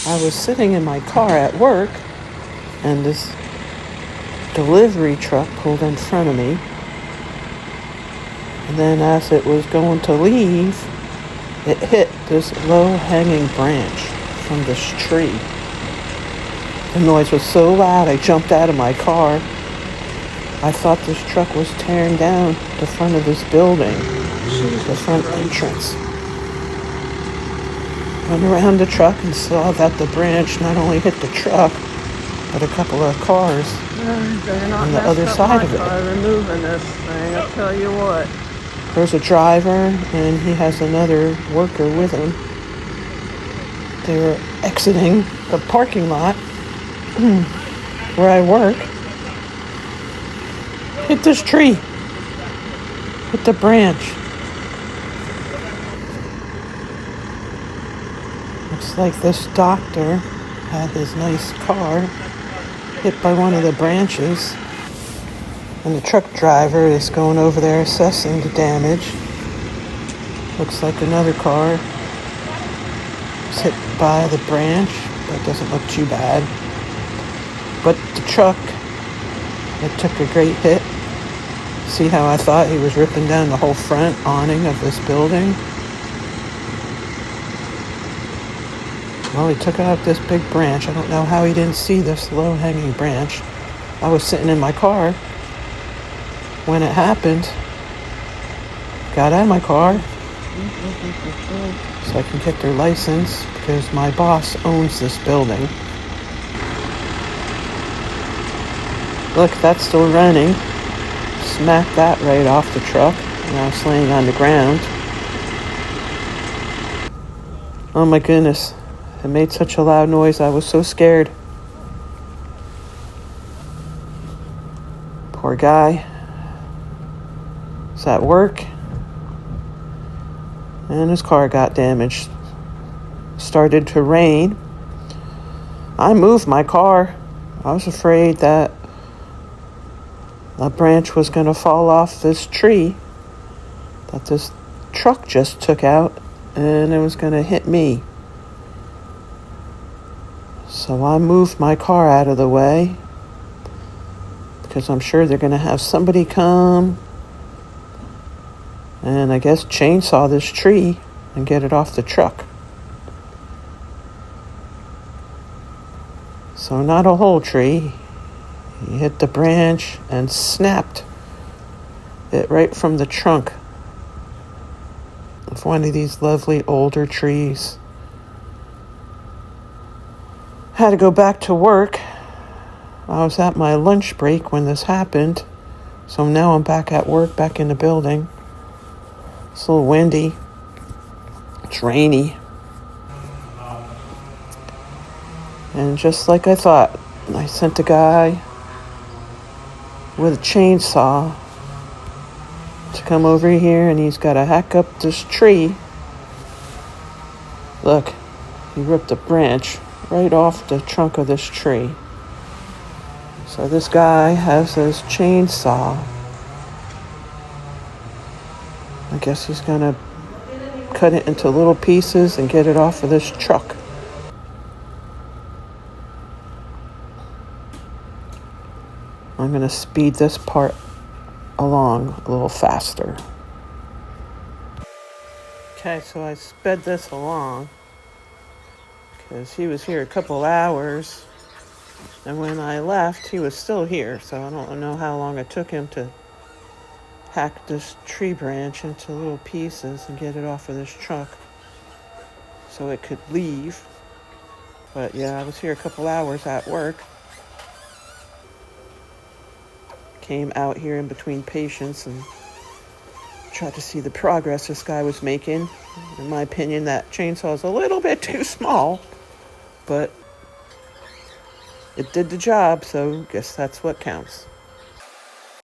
I was sitting in my car at work, and this delivery truck pulled in front of me. And then as it was going to leave, it hit this low-hanging branch from this tree. The noise was so loud, I jumped out of my car. I thought this truck was tearing down the front of this building, the front entrance. Went around the truck and saw that the branch not only hit the truck, but a couple of cars on the other side of it. Removing this thing, I'll tell you what. There's a driver, and he has another worker with him. They were exiting the parking lot where I work. Hit this tree. Hit the branch. Looks like this doctor had his nice car hit by one of the branches. And the truck driver is going over there assessing the damage. Looks like another car was hit by the branch, but doesn't look too bad. But the truck, it took a great hit. See how I thought he was ripping down the whole front awning of this building? Well, he took out this big branch. I don't know how he didn't see this low-hanging branch. I was sitting in my car when it happened. Got out of my car so I can get their license because my boss owns this building. Look, that's still running. Smacked that right off the truck. Now it's laying on the ground. Oh my goodness. It made such a loud noise. I was so scared. Poor guy. He's at work. And his car got damaged. Started to rain. I moved my car. I was afraid that a branch was going to fall off this tree that this truck just took out, and it was going to hit me. So I moved my car out of the way because I'm sure they're going to have somebody come and I guess chainsaw this tree and get it off the truck. So not a whole tree. He hit the branch and snapped it right from the trunk of one of these lovely older trees. Had to go back to work. I was at my lunch break when this happened. So now I'm back at work, back in the building. It's a little windy. It's rainy. And just like I thought, I sent a guy with a chainsaw to come over here, and he's got to hack up this tree. Look, he ripped a branch right off the trunk of this tree. So this guy has his chainsaw. I guess he's gonna cut it into little pieces and get it off of this truck. I'm gonna speed this part along a little faster. Okay, so I sped this along because he was here a couple hours, and when I left he was still here, so I don't know how long it took him to hack this tree branch into little pieces and get it off of this truck so it could leave. But yeah, I was here a couple hours at work. Came out here in between patients and tried to see the progress this guy was making. In my opinion, that chainsaw is a little bit too small, but it did the job, so I guess that's what counts.